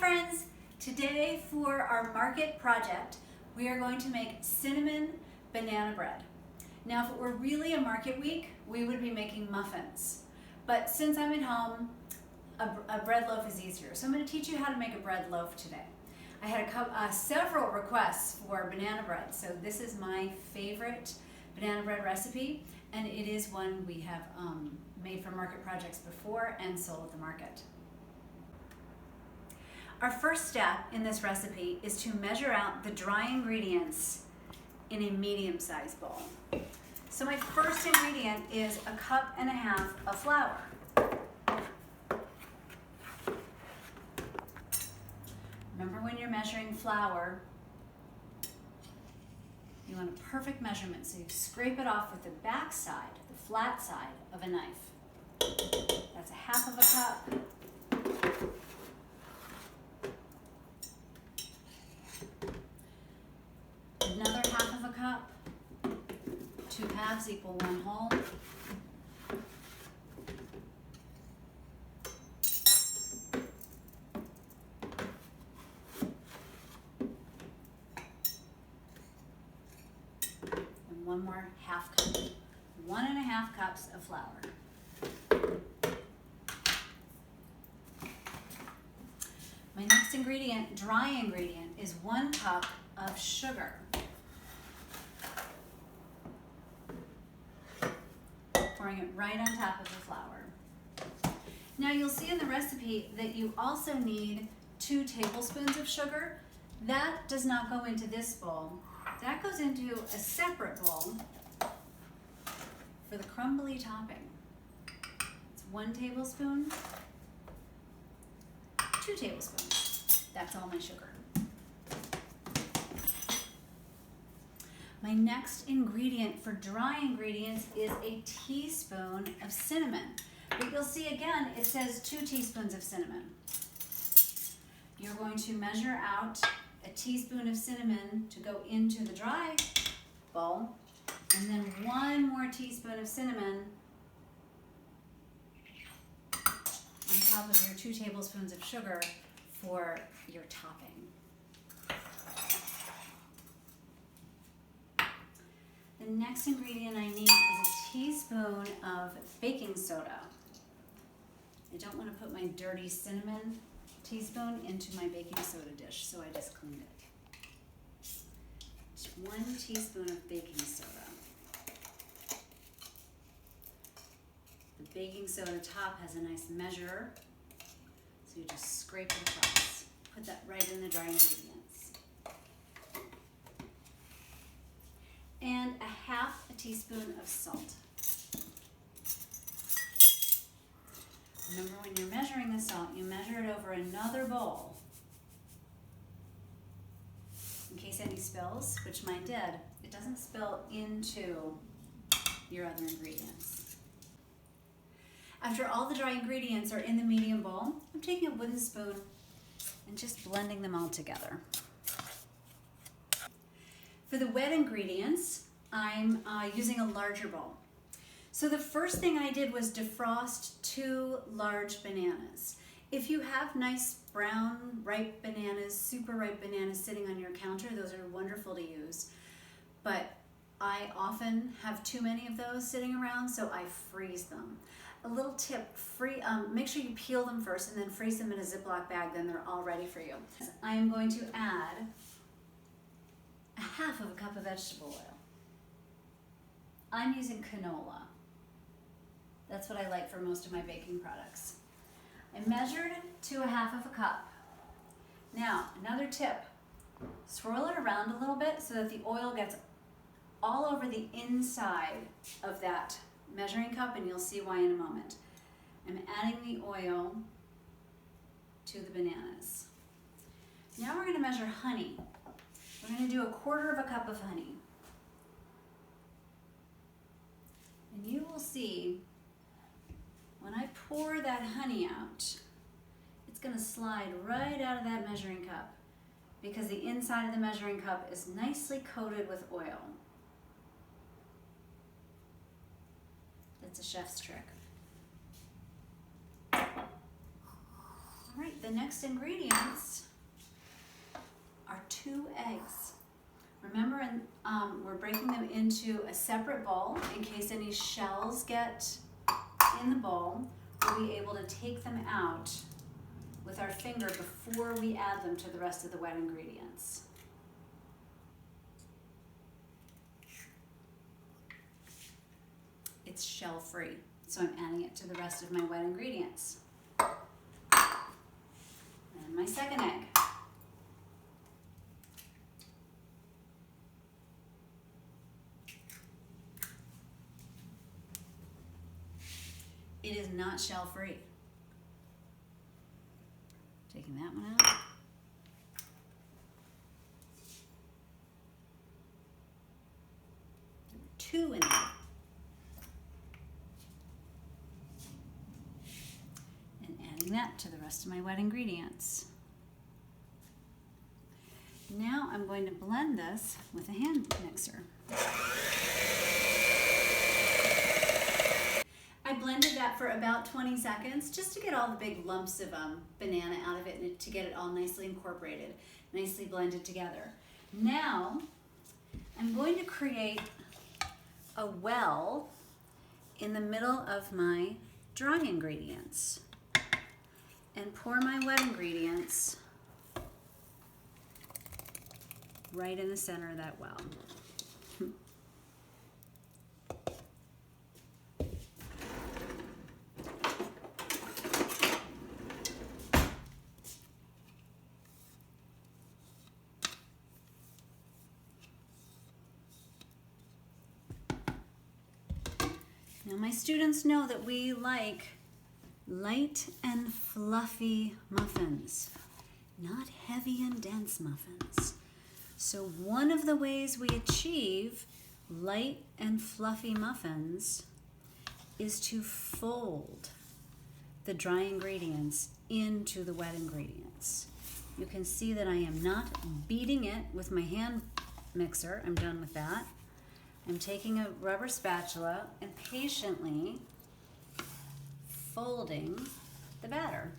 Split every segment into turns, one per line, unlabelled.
friends! Today for our market project, we are going to make cinnamon banana bread. Now if it were really a market week, we would be making muffins. But since I'm at home, a bread loaf is easier. So I'm going to teach you how to make a bread loaf today. I had several requests for banana bread, so this is my favorite banana bread recipe, and it is one we have made for market projects before and sold at the market. Our first step in this recipe is to measure out the dry ingredients in a medium-sized bowl. So my first ingredient is 1.5 cups of flour. Remember, when you're measuring flour, you want a perfect measurement, so you scrape it off with the back side, the flat side of a knife. That's 1/2 cup. Another 1/2 cup. 2 halves equal 1 whole. And 1 more 1/2 cup. 1.5 cups of flour. My next ingredient, dry ingredient, is 1 cup of sugar. Pouring it right on top of the flour. Now you'll see in the recipe that you also need 2 tablespoons of sugar. That does not go into this bowl. That goes into a separate bowl for the crumbly topping. It's 1 tablespoon, 2 tablespoons. That's all my sugar. My next ingredient for dry ingredients is a teaspoon of cinnamon. But you'll see again, it says 2 teaspoons of cinnamon. You're going to measure out a teaspoon of cinnamon to go into the dry bowl, and then 1 more teaspoon of cinnamon on top of your 2 tablespoons of sugar for your topping. The next ingredient I need is a teaspoon of baking soda. I don't want to put my dirty cinnamon teaspoon into my baking soda dish, so I just cleaned it. Just 1 teaspoon of baking soda. The baking soda top has a nice measure, so you just scrape it across. Put that right in the dry ingredients. And 1/2 teaspoon of salt. Remember, when you're measuring the salt, you measure it over another bowl. In case any spills, which mine did, it doesn't spill into your other ingredients. After all the dry ingredients are in the medium bowl, I'm taking a wooden spoon and just blending them all together. For the wet ingredients, I'm using a larger bowl. So the first thing I did was defrost 2 large bananas. If you have nice brown, ripe bananas, super ripe bananas sitting on your counter, those are wonderful to use. But I often have too many of those sitting around, so I freeze them. A little tip, make sure you peel them first and then freeze them in a Ziploc bag, then they're all ready for you. I am going to add 1/2 cup of vegetable oil. I'm using canola. That's what I like for most of my baking products. I measured to 1/2 cup. Now, another tip, swirl it around a little bit so that the oil gets all over the inside of that measuring cup, and you'll see why in a moment. I'm adding the oil to the bananas. Now we're going to measure honey. We're going to do 1/4 cup of honey. And you will see when I pour that honey out, it's going to slide right out of that measuring cup because the inside of the measuring cup is nicely coated with oil. That's a chef's trick. All right, the next ingredients are 2 eggs. Remember, we're breaking them into a separate bowl in case any shells get in the bowl. We'll be able to take them out with our finger before we add them to the rest of the wet ingredients. It's shell-free, so I'm adding it to the rest of my wet ingredients. And my second egg. It is not shell-free. Taking that one out. There were 2 in there. And adding that to the rest of my wet ingredients. Now I'm going to blend this with a hand mixer. I blended that for about 20 seconds just to get all the big lumps of banana out of it and to get it all nicely incorporated, nicely blended together. Now I'm going to create a well in the middle of my dry ingredients and pour my wet ingredients right in the center of that well. Now my students know that we like light and fluffy muffins, not heavy and dense muffins. So one of the ways we achieve light and fluffy muffins is to fold the dry ingredients into the wet ingredients. You can see that I am not beating it with my hand mixer. I'm done with that. I'm taking a rubber spatula and patiently folding the batter,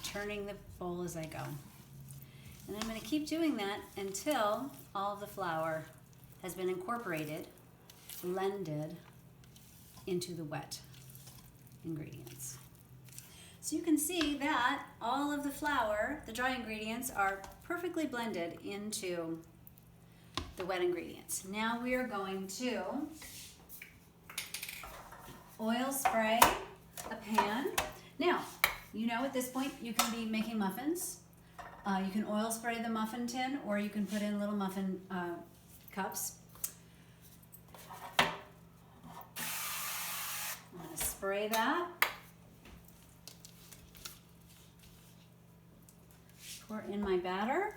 turning the bowl as I go. And I'm going to keep doing that until all of the flour has been incorporated, blended into the wet ingredients. So you can see that all of the flour, the dry ingredients, are perfectly blended into the wet ingredients. Now we are going to oil spray a pan. Now, you know at this point you can be making muffins. You can oil spray the muffin tin, or you can put in little muffin cups. I'm going to spray that. Pour in my batter.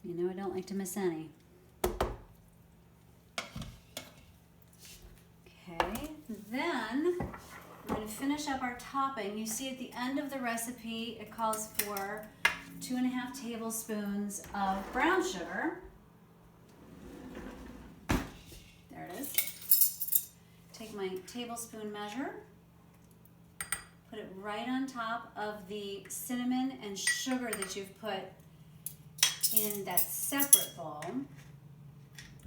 You know I don't like to miss any. Okay, then I'm going to finish up our topping. You see at the end of the recipe it calls for 2.5 tablespoons of brown sugar. There it is. Take my tablespoon measure, put it right on top of the cinnamon and sugar that you've put in that separate bowl,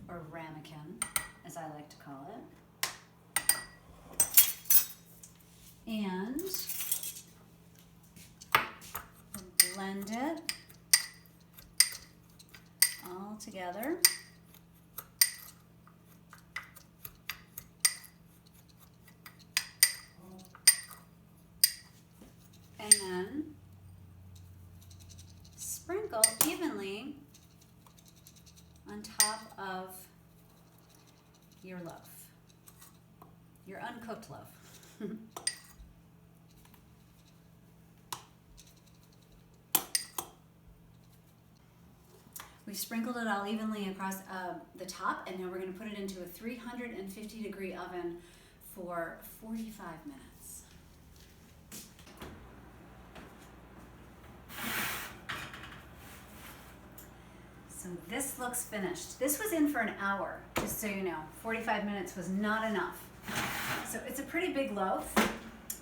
or ramekin, as I like to call it. And blend it all together. And then sprinkle evenly on top of your loaf, your uncooked loaf. We've sprinkled it all evenly across the top, and now we're going to put it into a 350-degree oven for 45 minutes. this looks finished. This was in for an hour, just so you know. 45 minutes was not enough. So it's a pretty big loaf.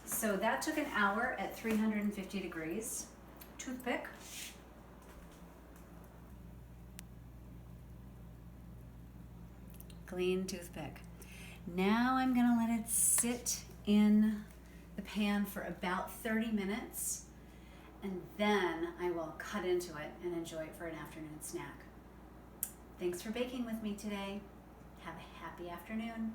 So that took an hour at 350 degrees. Toothpick. Clean toothpick. Now I'm gonna let it sit in the pan for about 30 minutes, and then I will cut into it and enjoy it for an afternoon snack. Thanks for baking with me today. Have a happy afternoon.